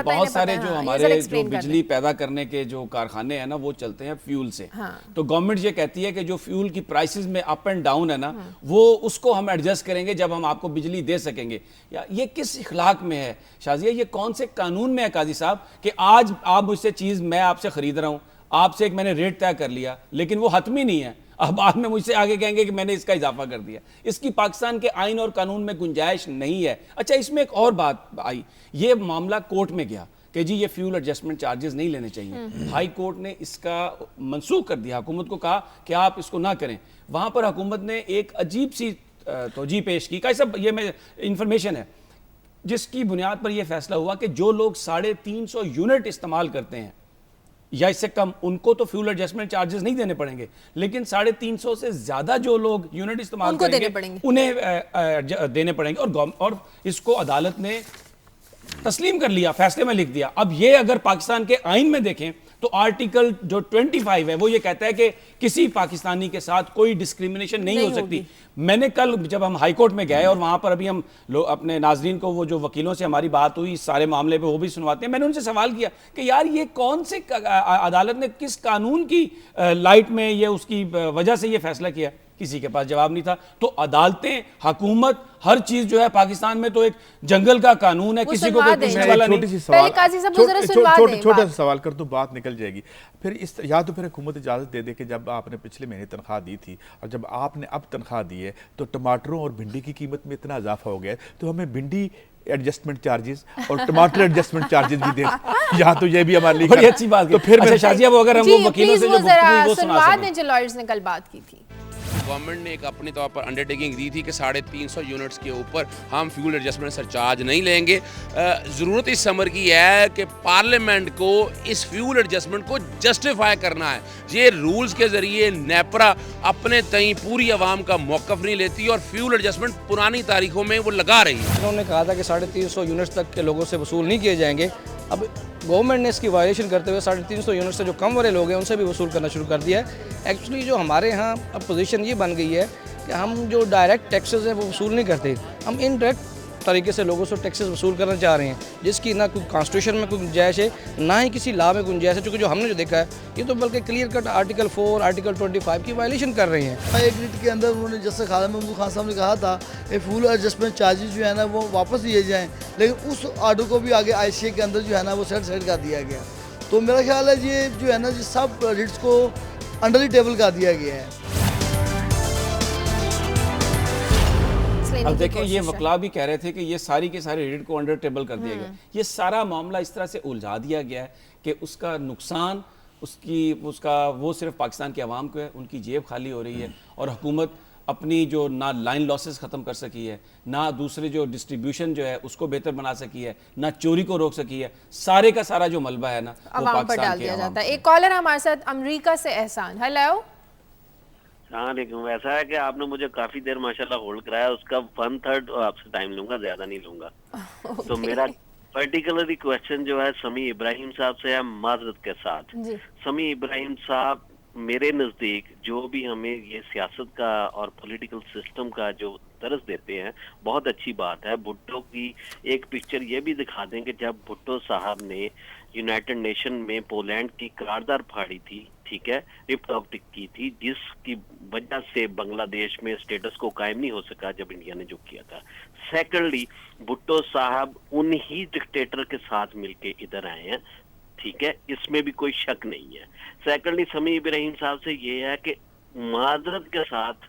ہمارے جو بجلی پیدا کرنے کے جو کارخانے ہیں نا وہ چلتے ہیں فیول سے. تو گورنمنٹ یہ کہتی ہے کہ جو فیول کی پرائسز میں اپ اینڈ ڈاؤن ہے نا, وہ اس کو ہم ایڈجسٹ کریں گے جب ہم آپ کو بجلی دے سکیں گے. یہ کس اخلاق میں ہے شازیہ, یہ کون سے قانون میں ہے قاضی صاحب کہ آج آپ مجھ سے چیز میں آپ سے خرید رہا ہوں, آپ سے ایک میں نے ریٹ طے کر لیا, لیکن وہ حتمی نہیں ہے, اب بعد میں مجھ سے آگے کہیں گے کہ میں نے اس کا اضافہ کر دیا. اس کی پاکستان کے آئین اور قانون میں گنجائش نہیں ہے. اچھا, اس میں ایک اور بات آئی, یہ معاملہ کورٹ میں گیا کہ جی یہ فیول ایڈجسٹمنٹ چارجز نہیں لینے چاہیے. ہائی کورٹ نے اس کا منسوخ کر دیا, حکومت کو کہا کہ آپ اس کو نہ کریں. وہاں پر حکومت نے ایک عجیب سی توجیہ پیش کی, یہ میں انفارمیشن ہے جس کی بنیاد پر یہ فیصلہ ہوا کہ جو لوگ 350 یونٹ استعمال کرتے ہیں یا اس سے کم, ان کو تو فیول ایڈجسٹمنٹ چارجز نہیں دینے پڑیں گے, لیکن 350 سے زیادہ جو لوگ یونٹ استعمال کریں گے انہیں دینے پڑیں گے. اور اس کو عدالت نے تسلیم کر لیا, فیصلے میں لکھ دیا. اب یہ اگر پاکستان کے آئین میں دیکھیں تو آرٹیکل جو 25 ہے وہ یہ کہتا ہے کہ کسی پاکستانی کے ساتھ کوئی ڈسکریمنیشن نہیں ہو سکتی. میں نے کل جب ہم ہائی کورٹ میں گئے اور وہاں پر ابھی ہم اپنے ناظرین کو وہ جو وکیلوں سے ہماری بات ہوئی اس سارے معاملے پہ وہ بھی سنواتے ہیں, میں نے ان سے سوال کیا کہ یار یہ کون سے عدالت نے کس قانون کی لائٹ میں یہ اس کی وجہ سے یہ فیصلہ کیا. کسی کے پاس جواب نہیں تھا. تو عدالتیں, حکومت, ہر چیز جو ہے پاکستان میں تو ایک جنگل کا قانون ہے, کسی کو کوئی پوچھنے والا نہیں. چھوٹا سا سوال کر تو بات نکل جائے گی. پھر یا تو پھر حکومت اجازت دے دے کہ جب آپ نے پچھلے مہینے تنخواہ دی تھی اور جب آپ نے اب تنخواہ دی ہے تو ٹماٹروں اور بھنڈی کی قیمت میں اتنا اضافہ ہو گیا ہے تو ہمیں بھنڈی ایڈجسٹمنٹ چارجز اور ٹماٹر ایڈجسٹمنٹ چارجز بھی دیں. یہاں تو یہ بھی ہمارے لیے بڑی اچھی بات. تو پھر شازیہ وہ اگر ہم وہ وکیلوں سے جو گفتگو وہ سنا سکیں. جو لائرز نے کل بات کی تھی, گورنمنٹ نے ایک اپنی طور پر انڈرٹیکنگ دی تھی کہ 350 یونٹس کے اوپر ہم فیول ایڈجسٹمنٹ سرچارج نہیں لیں گے. ضرورت اس سمر کی ہے کہ پارلیمنٹ کو اس فیول ایڈجسٹمنٹ کو جسٹیفائی کرنا ہے. یہ رولز کے ذریعے نیپرا اپنے تئیں پوری عوام کا موقف نہیں لیتی اور فیول ایڈجسٹمنٹ پرانی تاریخوں میں وہ لگا رہی ہے. انہوں نے کہا تھا کہ 350 یونٹس تک کے لوگوں سے وصول نہیں کیے جائیں گے. اب گورنمنٹ نے اس کی وائلیشن کرتے ہوئے 350 یونٹ سے جو کم والے لوگ ہیں ان سے بھی وصول کرنا شروع کر دیا ہے. ایکچولی جو ہمارے ہاں اب پوزیشن یہ بن گئی ہے کہ ہم جو ڈائریکٹ ٹیکسز ہیں وہ وصول نہیں کرتے, ہم انڈائریکٹ طریقے سے لوگوں سے ٹیکسز وصول کرنا چاہ رہے ہیں, جس کی نہ کوئی کانسٹیٹیوشن میں کوئی گنجائش ہے نہ ہی کسی لا میں گنجائش ہے. چونکہ جو ہم نے جو دیکھا ہے یہ تو بلکہ کلیئر کٹ آرٹیکل 4 آرٹیکل 25 کی وائلیشن کر رہے ہیں. ایک منٹ کے اندر انہوں نے جیسے خالد محمود خان صاحب نے کہا تھا کہ فیول ایڈجسٹمنٹ چارجز جو ہے نا وہ واپس لیے جائیں, لیکن اس آرڈر کو بھی آگے ICA کے اندر جو ہے نا وہ سیٹ کر دیا گیا. تو میرا خیال ہے یہ جو ہے نا یہ سب ریٹس کو انڈر دی ٹیبل کر دیا گیا ہے. اب دیکھیں یہ وکلا بھی کہہ رہے تھے کہ یہ ساری کے سارے ریٹ کو انڈر ٹیبل کر دیا گیا. یہ سارا معاملہ اس طرح سے الجھا دیا گیا ہے کہ اس کا نقصان اس کا وہ صرف پاکستان کے عوام کو ہے, ان کی جیب خالی ہو رہی ہے اور حکومت اپنی جو نہ لائن لاسز ختم کر سکی ہے, نہ دوسرے جو ڈسٹریبیوشن جو ہے اس کو بہتر بنا سکی ہے, نہ چوری کو روک سکی ہے. سارے کا سارا جو ملبہ ہے نا وہ پاکستان کے عوام. ایک کالر ہمارے ساتھ امریکہ سے احسان. ہیلو. السلام علیکم. ایسا ہے کہ آپ نے مجھے کافی دیر ماشاءاللہ ہولڈ کرایا, اس کا 1/3 آپ سے ٹائم لوں گا, زیادہ نہیں لوں گا. تو میرا پرٹیکولرلی کویسچن جو ہے سمیع ابراہیم صاحب سے ہے, معذرت کے ساتھ. سمیع ابراہیم صاحب میرے نزدیک جو بھی ہمیں یہ سیاست کا اور پولیٹیکل سسٹم کا جو درس دیتے ہیں بہت اچھی بات ہے. بھٹو کی ایک پکچر یہ بھی دکھا دیں کہ جب بھٹو صاحب نے یونائٹڈ نیشن میں پولینڈ کی قرارداد پھاڑی تھی, ٹھیک ہے, ریپبلک کی تھی, جس کی وجہ سے بنگلہ دیش میں اسٹیٹس کو قائم نہیں ہو سکا جب انڈیا نے جو کیا تھا. سیکنڈلی بھٹو صاحب انہی ڈکٹیٹر کے ساتھ مل کے ادھر آئے ہیں, ٹھیک ہے, اس میں بھی کوئی شک نہیں ہے. سیکنڈلی سمیع ابراہیم صاحب سے یہ ہے کہ معذرت کے ساتھ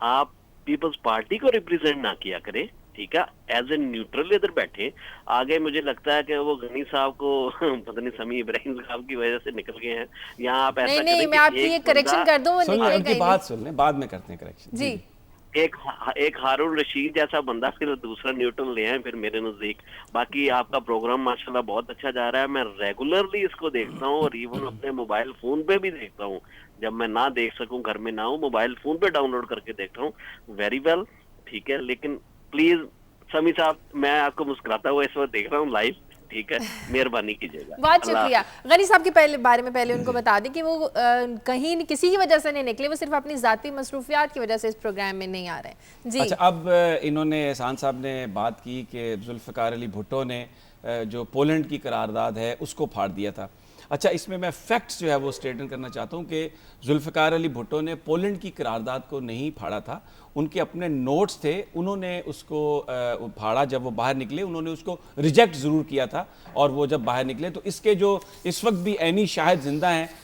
آپ پیپلز پارٹی کو ریپریزنٹ نہ کیا کریں, ٹھیک ہے, ایز اے نیوٹرل ادھر بیٹھے. آگے مجھے لگتا ہے کہ وہ غنی صاحب کو پتہ نہیں سمیع ابراہیم صاحب کی وجہ سے نکل گئے ہیں. یہاں آپ ایسا کریں, میں آپ کی یہ کریکشن کر دوں, ان کی بات سن لیں, بعد میں کرتے ہیں کریکشن. جی, ایک ہارون رشید جیسا بندہ پھر دوسرا نیوٹرل لے آئیں پھر میرے نزدیک. باقی آپ کا پروگرام ماشاءاللہ بہت اچھا جا رہا ہے, میں ریگولرلی اس کو دیکھتا ہوں اور ایون اپنے موبائل فون پہ بھی دیکھتا ہوں. جب میں نہ دیکھ سکوں, گھر میں نہ ہوں, موبائل فون پہ ڈاؤن لوڈ کر کے دیکھتا ہوں. ویری ویل, ٹھیک ہے, لیکن پلیز سمیع صاحب میں آپ کو مسکراتا ہوا اس وقت دیکھ رہا ہوں لائیو, ٹھیک ہے, مہربانی کیجیے گا. بہت شکریہ. غنی صاحب کے بارے میں پہلے ان کو بتا دیں کہ وہ کہیں کسی کی وجہ سے نہیں نکلے, وہ صرف اپنی ذاتی مصروفیات کی وجہ سے اس پروگرام میں نہیں آ رہے ہیں. جی, اچھا, اب انہوں نے احسان صاحب نے بات کی کہ ذوالفقار علی بھٹو نے جو پولینڈ کی قرارداد ہے اس کو پھاڑ دیا تھا. اچھا, اس میں فیکٹس جو ہے وہ اسٹیٹن کرنا چاہتا ہوں کہ ذوالفقار علی بھٹو نے پولینڈ کی قرارداد کو نہیں پھاڑا تھا. ان کے اپنے نوٹس تھے, انہوں نے اس کو پھاڑا. جب وہ باہر نکلے انہوں نے اس کو ریجیکٹ ضرور کیا تھا, اور وہ جب باہر نکلے تو اس کے جو اس وقت بھی عینی شاہد زندہ ہیں,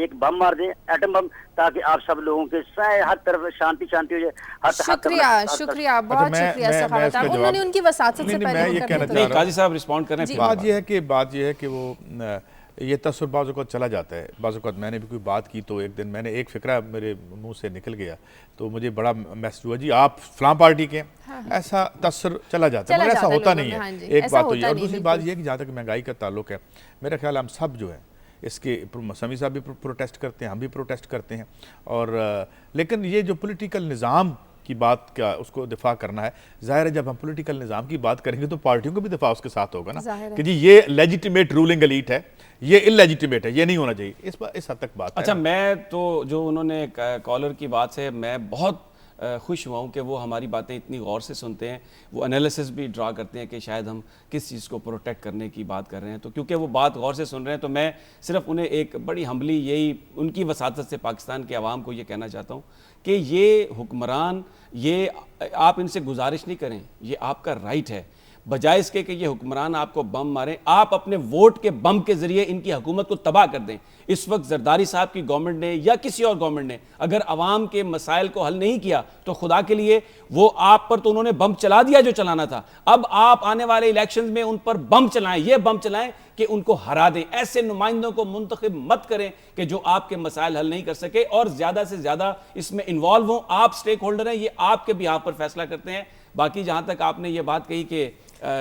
ایک بم مار دیں، ایٹم بم، تاکہ آپ سب لوگوں کے ہر طرف شانتی ہو جائے. شکریہ بہت شکریہ سخاوت صاحب. انہوں نے ان کی وساطت سے پہلے قاضی صاحب رسپونڈ کریں. بات یہ ہے کہ وہ یہ تصور بعض اوقات چلا جاتا ہے. بعض اوقات میں نے بھی کوئی بات کی تو ایک دن میں نے ایک فکرہ میرے منہ سے نکل گیا تو مجھے بڑا میسج ہوا جی آپ فلاں پارٹی کے ہیں، ایسا تصور چلا جاتا ہے، مگر ایسا ہوتا نہیں ہے. ایک بات تو یہ، اور دوسری بات یہ کہ جہاں تک مہنگائی کا تعلق ہے، میرا خیال ہم سب جو ہے اس کے سمیع صاحب بھی پروٹیسٹ کرتے ہیں، ہم بھی پروٹیسٹ کرتے ہیں، اور لیکن یہ جو پولیٹیکل نظام کی بات کا اس کو دفاع کرنا ہے، ظاہر ہے جب ہم پولیٹیکل نظام کی بات کریں گے تو پارٹیوں کو بھی دفاع اس کے ساتھ ہوگا نا کہ جی یہ لیجیٹیمیٹ رولنگ ایلیٹ ہے، یہ اللیجیٹیمیٹ ہے، یہ نہیں ہونا چاہیے. اس حد تک بات ہے. اچھا، میں تو جو انہوں نے کالر کی بات سے میں بہت خوش ہوا ہوں کہ وہ ہماری باتیں اتنی غور سے سنتے ہیں، وہ انالیسس بھی ڈرا کرتے ہیں کہ شاید ہم کس چیز کو پروٹیکٹ کرنے کی بات کر رہے ہیں. تو کیونکہ وہ بات غور سے سن رہے ہیں تو میں صرف انہیں ایک بڑی ہمبلی یہی ان کی وساطت سے پاکستان کے عوام کو یہ کہنا چاہتا ہوں کہ یہ حکمران، یہ آپ ان سے گزارش نہیں کریں، یہ آپ کا رائٹ ہے. بجائے اس کے کہ یہ حکمران آپ کو بم ماریں، آپ اپنے ووٹ کے بم کے ذریعے ان کی حکومت کو تباہ کر دیں. اس وقت زرداری صاحب کی گورنمنٹ نے یا کسی اور گورنمنٹ نے اگر عوام کے مسائل کو حل نہیں کیا تو خدا کے لیے وہ آپ پر تو انہوں نے بم چلا دیا جو چلانا تھا، اب آپ آنے والے الیکشنز میں ان پر بم چلائیں، یہ بم چلائیں کہ ان کو ہرا دیں. ایسے نمائندوں کو منتخب مت کریں کہ جو آپ کے مسائل حل نہیں کر سکے اور زیادہ سے زیادہ اس میں انوالو ہوں. آپ سٹیک ہولڈر ہیں، یہ آپ کے بیہاف پر فیصلہ کرتے ہیں. باقی جہاں تک آپ نے یہ بات کہی کہ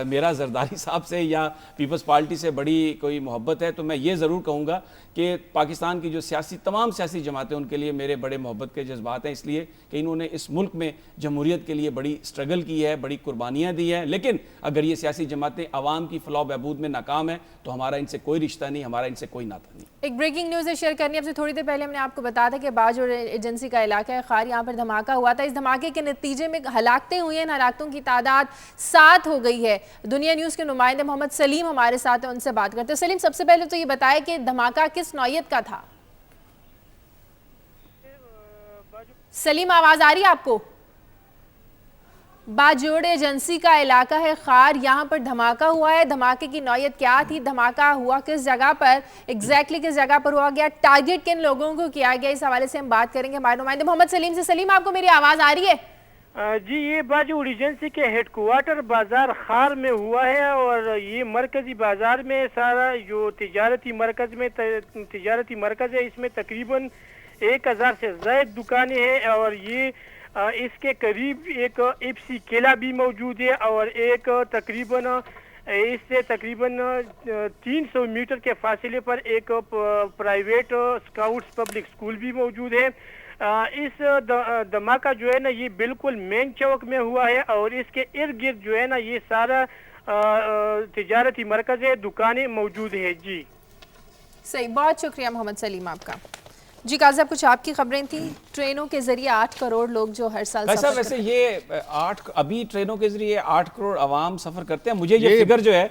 میرا زرداری صاحب سے یا پیپلز پارٹی سے بڑی کوئی محبت ہے، تو میں یہ ضرور کہوں گا کہ پاکستان کی جو تمام سیاسی جماعتیں ان کے لیے میرے بڑے محبت کے جذبات ہیں، اس لیے کہ انہوں نے اس ملک میں جمہوریت کے لیے بڑی سٹرگل کی ہے، بڑی قربانیاں دی ہیں. لیکن اگر یہ سیاسی جماعتیں عوام کی فلاح و بہبود میں ناکام ہیں تو ہمارا ان سے کوئی رشتہ نہیں، ہمارا ان سے کوئی ناطہ نہیں. ایک بریکنگ نیوز شیئر کرنی ہے. اب سے تھوڑی دیر پہلے ہم نے آپ کو بتایا تھا کہ باجوڑ ایجنسی کا علاقہ ہے خار، یہاں پر دھماکہ ہوا تھا. اس دھماکے کے نتیجے میں ہلاکتیں ہوئی ہیں، ہلاکتوں کی تعداد 7 ہو گئی ہے. دنیا نیوز کے نمائندے محمد سلیم ہمارے ساتھ ہیں، ان سے بات کرتے ہیں. سلیم، سب سے پہلے تو یہ بتائیں کہ دھماکہ کس نوعیت کا تھا؟ سلیم، آواز آ رہی ہے آپ کو؟ باجوڑ ایجنسی کا علاقہ ہے خار، یہاں پر دھماکہ ہوا ہے. دھماکے کی نوعیت کیا تھی؟ دھماکہ ہوا کس جگہ پر؟ ایگزیکٹلی کس جگہ پر ہوا گیا؟ ٹارگٹ کن لوگوں کو کیا گیا؟ اس حوالے سے ہم بات کریں گے ہمارے نمائندے محمد سلیم سے. سلیم، آپ کو میری آواز آ رہی ہے؟ جی، یہ باجوڑ ایجنسی کے ہیڈ کوارٹر بازار خار میں ہوا ہے، اور یہ مرکزی بازار میں سارا جو تجارتی مرکز ہے، اس میں تقریباً 1000 سے زائد دکانیں ہیں، اور یہ اس کے قریب ایک ایپسی قلعہ بھی موجود ہے، اور ایک تقریباً اس سے تقریباً 300 میٹر کے فاصلے پر ایک پرائیویٹ اسکاؤٹس پبلک اسکول بھی موجود ہے. اس دھماکہ جو ہے نا یہ بالکل مین چوک میں ہوا ہے، اور اس کے ارد گرد جو ہے نا یہ سارا تجارتی مرکز ہے، دکانیں موجود ہیں. جی صحیح، بہت شکریہ محمد سلیم آپ کا. جی قاضی صاحب، کچھ آپ کی خبریں تھیں. ٹرینوں کے ذریعے 8 کروڑ لوگ جو ہر سال سفر کرتے ہیں. ویسے یہ ابھی ٹرینوں کے ذریعے 8 کروڑ عوام سفر کرتے ہیں. مجھے یہ فگر جو ہے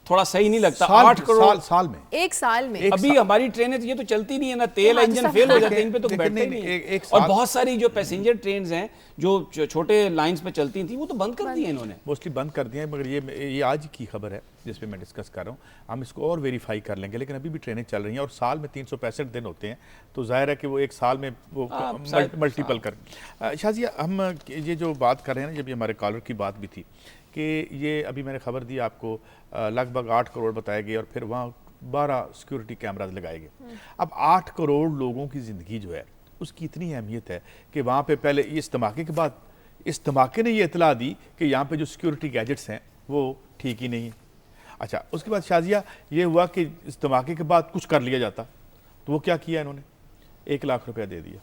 تھوڑا صحیح نہیں لگتا. 8 کروڑ سال میں، ایک سال میں. ابھی ہماری ٹرینیں یہ تو چلتی نہیں ہے نا، تیل انجن فیل ہو جاتے ہیں، ان پہ تو بیٹھتے نہیں. اور بہت ساری جو پیسنجر ٹرینز ہیں جو چھوٹے لائنز پہ چلتی تھیں وہ تو بند کر دی ہیں انہوں نے. موسٹلی بند کر دیا ہے. مگر یہ آج کی خبر ہے جس پہ میں ڈسکس کر رہا ہوں. ہم اس کو اور ویریفائی کر لیں گے، لیکن ابھی بھی ٹرینیں چل رہی ہیں اور سال میں 365 دن ہوتے ہیں، تو ظاہر ہے کہ وہ ایک سال میں وہ ملٹیپل کر. شازیہ، ہم یہ جو بات کر رہے ہیں نا، جب یہ ہمارے کالر کی بات بھی تھی کہ یہ ابھی میں نے خبر دی آپ کو لگ بھگ 8 کروڑ بتائے گئے اور پھر وہاں 12 سیکیورٹی کیمراز لگائے گئے. اب 8 کروڑ لوگوں کی زندگی جو ہے اس کی اتنی اہمیت ہے کہ وہاں پہ پہلے اس دھماکے کے بعد اس دھماکے نے یہ اطلاع دی کہ یہاں پہ جو سیکیورٹی گیجٹس ہیں وہ ٹھیک ہی نہیں ہیں. اچھا، اس کے بعد شازیہ یہ ہوا کہ اس دھماکے کے بعد کچھ کر لیا جاتا تو وہ کیا کیا انہوں نے؟ 1 لاکھ روپیہ دے دیا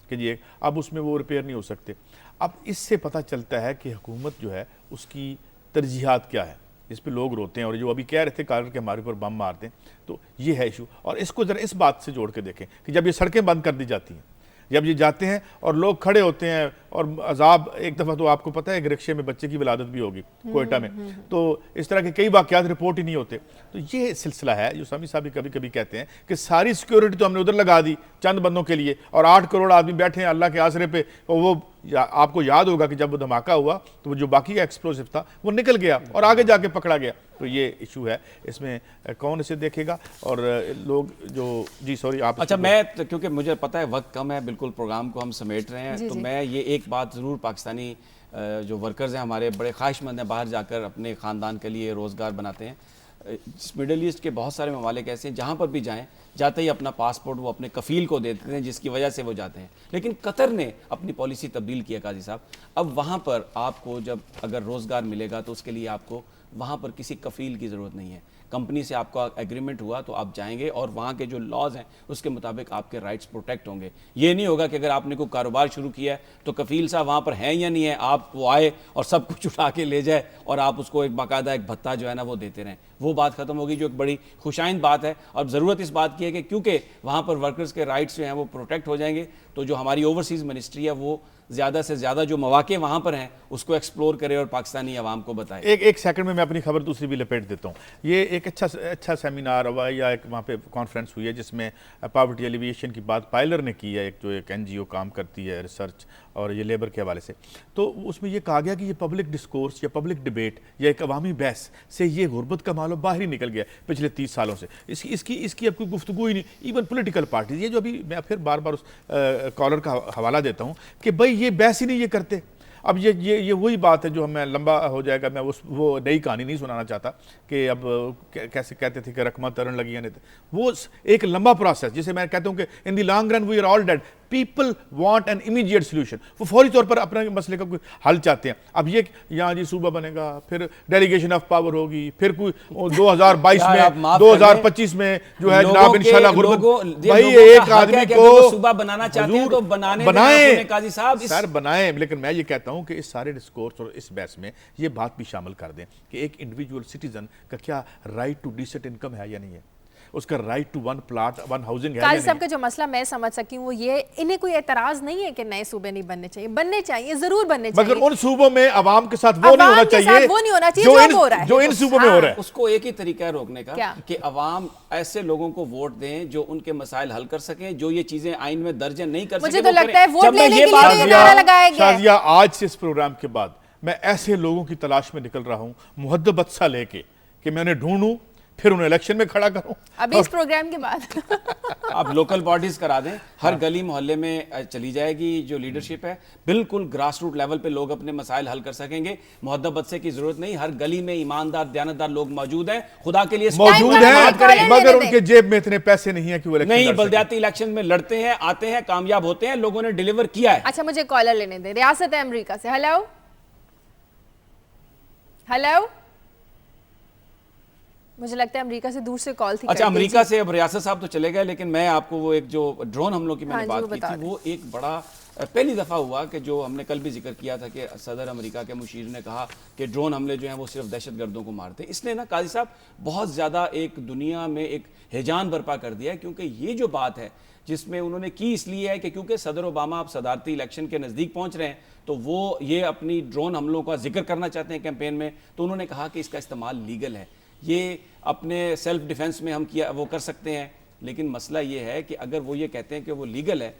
کہ جی اب اس میں وہ ریپیئر نہیں ہو سکتے. اب اس سے پتہ چلتا ہے کہ حکومت جو ہے اس کی ترجیحات کیا ہے، اس پہ لوگ روتے ہیں. اور جو ابھی کہہ رہے تھے کالر کے ہمارے اوپر بم مار دیں، تو یہ ہے ایشو. اور اس کو ذرا اس بات سے جوڑ کے دیکھیں کہ جب یہ سڑکیں بند کر دی جاتی ہیں، جب یہ جاتے ہیں اور لوگ کھڑے ہوتے ہیں اور عذاب، ایک دفعہ تو آپ کو پتہ ہے ایک رکشے میں بچے کی ولادت بھی ہوگی کوئٹہ میں، تو اس طرح کے کئی واقعات رپورٹ ہی نہیں ہوتے. تو یہ سلسلہ ہے جو سمیع صاحب کبھی کبھی کہتے ہیں کہ ساری سیکیورٹی تو ہم نے ادھر لگا دی چند بندوں کے لیے، اور 8 کروڑ آدمی بیٹھے ہیں اللہ کے آسرے پہ، وہ آپ کو یاد ہوگا کہ جب وہ دھماکہ ہوا تو وہ جو باقی ایکسپلوسو تھا وہ نکل گیا اور آگے جا کے پکڑا گیا. تو یہ ایشو ہے, اس میں کون اسے دیکھے گا اور لوگ جو جی سوری آپ. اچھا میں کیونکہ مجھے پتہ ہے وقت کم ہے, بالکل پروگرام کو ہم سمیٹ رہے ہیں, تو میں یہ ایک بات ضرور پاکستانی جو ورکرز ہیں ہمارے بڑے خواہش مند ہیں, باہر جا کر اپنے خاندان کے لیے روزگار بناتے ہیں. مڈل ایسٹ کے بہت سارے ممالک ایسے ہیں جہاں پر بھی جائیں جاتے ہی اپنا پاسپورٹ وہ اپنے کفیل کو دیتے ہیں, جس کی وجہ سے وہ جاتے ہیں. لیکن قطر نے اپنی پالیسی تبدیل کیا قاضی صاحب, اب وہاں پر آپ کو جب اگر روزگار ملے گا تو اس کے لیے آپ کو وہاں پر کسی کفیل کی ضرورت نہیں ہے. کمپنی سے آپ کا ایگریمنٹ ہوا تو آپ جائیں گے اور وہاں کے جو لاز ہیں اس کے مطابق آپ کے رائٹس پروٹیکٹ ہوں گے. یہ نہیں ہوگا کہ اگر آپ نے کوئی کاروبار شروع کیا ہے تو کفیل صاحب وہاں پر ہیں یا نہیں ہے, آپ وہ آئے اور سب کچھ اٹھا کے لے جائے اور آپ اس کو ایک باقاعدہ ایک بھتہ جو ہے نا وہ دیتے رہیں. وہ بات ختم ہوگی جو ایک بڑی خوشائند بات ہے. اور ضرورت اس بات کی ہے کہ کیونکہ وہاں پر ورکرز کے رائٹس جو ہیں وہ پروٹیکٹ ہو جائیں گے, تو جو ہماری اوورسیز منسٹری ہے وہ زیادہ سے زیادہ جو مواقع وہاں پر ہیں اس کو ایکسپلور کرے اور پاکستانی عوام کو بتائے. ایک سیکنڈ میں اپنی خبر دوسری بھی لپیٹ دیتا ہوں. یہ ایک اچھا سیمینار ہوا یا ایک وہاں پہ کانفرنس ہوئی ہے جس میں پاورٹی ایلیویشن کی بات پائلر نے کی ہے, ایک این جی او کام کرتی ہے ریسرچ اور یہ لیبر کے حوالے سے. تو اس میں یہ کہا گیا کہ یہ پبلک ڈسکورس یا پبلک ڈبیٹ یا ایک عوامی بحث سے یہ غربت کا معاملہ باہر ہی نکل گیا پچھلے 30 سالوں سے. اس کی اب کوئی گفتگو ہی نہیں. ایون پولیٹیکل پارٹیز, یہ جو ابھی میں پھر بار بار اس کالر کا حوالہ دیتا ہوں کہ بھائی یہ بحث ہی نہیں یہ کرتے. اب یہ وہی بات ہے جو ہمیں لمبا ہو جائے گا. میں وہ نئی کہانی نہیں سنانا چاہتا کہ اب کیسے کہتے تھے کہ رقمہ ترن لگی ہیں, وہ ایک لمبا پروسیس جسے میں کہتا ہوں کہ in the long run we are all dead. People want an immediate solution, وہ فوری طور پر اپنے مسئلے کا کوئی حل چاہتے ہیں. اب یہ یہاں جی صوبہ بنے گا, پھر ڈیلیگیشن آف پاور ہوگی, پھر کوئی 2022 میں 2025 میں جو ہے جناب انشاءاللہ غربت. بھائی ایک آدمی کو صوبہ بنانا چاہتے ہیں تو بنائیں قاضی صاحب سر بنائیں. لیکن میں یہ کہتا ہوں کہ اس سارے ڈسکورس اور اس بحث میں یہ بات بھی شامل کر دیں کہ ایک انڈیویجول سٹیزن کا کیا رائٹ ٹو ڈیسنٹ انکم ہے یا نہیں ہے, اس کا right to one plot one housing ہے. قاضی صاحب کا جو مسئلہ میں سمجھ سکی ہوں وہ یہ, انہیں کوئی اعتراض نہیں ہے کہ نئے صوبے نہیں بننے چاہیے, بننے چاہیے, ضرور بننے چاہیے, مگر ان صوبوں میں عوام کے ساتھ وہ نہیں ہونا چاہیے جو ان صوبوں میں ہو رہا ہے. اس کو ایک ہی طریقہ ہے روکنے کا کہ عوام ایسے لوگوں کو ووٹ دیں جو ان کے مسائل حل کر سکیں, جو یہ چیزیں آئین میں درج نہیں کر سکیں. مجھے تو لگتا ہے ووٹ لینے کے لیے یہ نعرہ لگایا گیا ہے. شازیہ آج سے اس پروگرام کے بعد میں ایسے لوگوں کی تلاش میں نکل رہا ہوں مہذب سا لے کے کہ میں انہیں ڈھونڈوں پھر انہیں الیکشن میں کھڑا کروں. ابھی اس پروگرام کے بعد آپ لوکل پارٹیز کرا دیں, ہر گلی محلے میں چلی جائے گی جو لیڈرشپ ہے, بالکل گراس روٹ لیول پہ لوگ اپنے مسائل حل کر سکیں گے. محدب بدسے کی ضرورت نہیں, ہر گلی میں ایماندار دیانتدار لوگ موجود ہیں, خدا کے لیے موجود ہیں, مگر ان کے جیب میں اتنے پیسے نہیں ہیں کہ وہ نہیں بلدیاتی الیکشن میں لڑتے ہیں, آتے ہیں, کامیاب ہوتے ہیں, لوگوں نے ڈیلیور کیا ہے. اچھا مجھے کالر لینے دیں, ریاست امریکہ سے. ہیلو ہیلو, مجھے لگتا ہے امریکہ سے دور سے کال تھی. اچھا امریکہ سے اب ریاست صاحب تو چلے گئے, لیکن میں آپ کو وہ ایک جو ڈرون حملوں کی میں نے بات کی تھی وہ ایک بڑا پہلی دفعہ ہوا کہ جو ہم نے کل بھی ذکر کیا تھا کہ صدر امریکہ کے مشیر نے کہا کہ ڈرون حملے جو ہیں وہ صرف دہشت گردوں کو مارتے ہیں. اس نے نا قاضی صاحب بہت زیادہ ایک دنیا میں ایک ہیجان برپا کر دیا ہے, کیونکہ یہ جو بات ہے جس میں انہوں نے کی اس لیے ہے کہ کیونکہ صدر اوباما اب صدارتی الیکشن کے نزدیک پہنچ رہے ہیں تو وہ یہ اپنی ڈرون حملوں کا ذکر کرنا چاہتے ہیں کیمپین میں, تو انہوں نے کہا کہ اس کا استعمال لیگل ہے, یہ اپنے سیلف ڈیفنس میں ہم وہ کر سکتے ہیں. لیکن مسئلہ یہ ہے کہ اگر وہ یہ کہتے ہیں کہ وہ لیگل ہے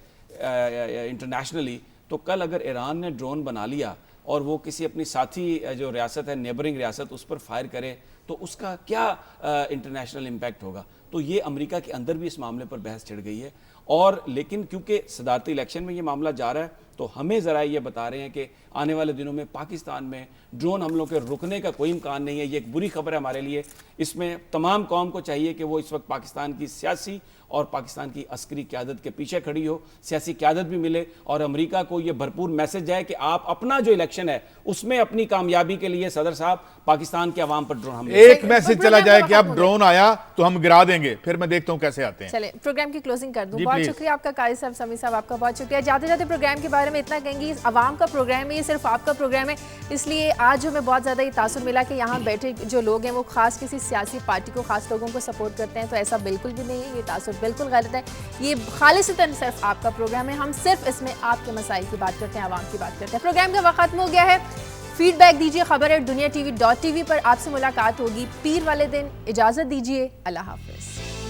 انٹرنیشنلی, تو کل اگر ایران نے ڈرون بنا لیا اور وہ کسی اپنی ساتھی جو ریاست ہے نیبرنگ ریاست اس پر فائر کرے تو اس کا کیا انٹرنیشنل امپیکٹ ہوگا. تو یہ امریکہ کے اندر بھی اس معاملے پر بحث چڑھ گئی ہے. اور لیکن کیونکہ صدارتی الیکشن میں یہ معاملہ جا رہا ہے تو ہمیں ذرا یہ بتا رہے ہیں کہ آنے والے دنوں میں پاکستان میں ڈرون حملوں کے رکنے کا کوئی امکان نہیں ہے. یہ ایک بری خبر ہے ہمارے لیے. اس میں تمام قوم کو چاہیے کہ وہ اس وقت پاکستان کی سیاسی اور پاکستان کی عسکری قیادت کے پیچھے کھڑی ہو, سیاسی قیادت بھی ملے, اور امریکہ کو یہ بھرپور میسج جائے کہ آپ اپنا جو الیکشن ہے اس میں اپنی کامیابی کے لیے صدر صاحب پاکستان کے عوام پر ڈرون حملے ایک میسج چلا جائے کہ اب ڈرون آیا تو ہم گرا دیں گے, پھر میں دیکھتا ہوں کیسے آتے ہیں. چلیں پروگرام کی کلوزنگ کر دوں. بہت شکریہ آپ کا قاضی صاحب, سمیع صاحب آپ کا بہت شکریہ. جاتے جاتے پروگرام کے بارے میں اتنا کہیں گے, عوام کا پروگرام ہے, یہ صرف آپ کا پروگرام ہے, اس لیے آج ہمیں بہت زیادہ یہ تاثر ملا کہ یہاں بیٹھے جو لوگ ہیں وہ خاص کسی سیاسی پارٹی کو, خاص لوگوں کو سپورٹ کرتے ہیں, تو ایسا بالکل بھی نہیں ہے, یہ تاثر بالکل غلط ہے. یہ خالصتاً صرف آپ کا پروگرام ہے, ہم صرف اس میں آپ کے مسائل کی بات کرتے ہیں, عوام کی بات کرتے ہیں. پروگرام کا وقت ختم ہو گیا ہے. فیڈ بیک دیجیے خبر@duniatv.tv پر. آپ سے ملاقات ہوگی پیر والے دن. اجازت دیجیے, اللہ حافظ.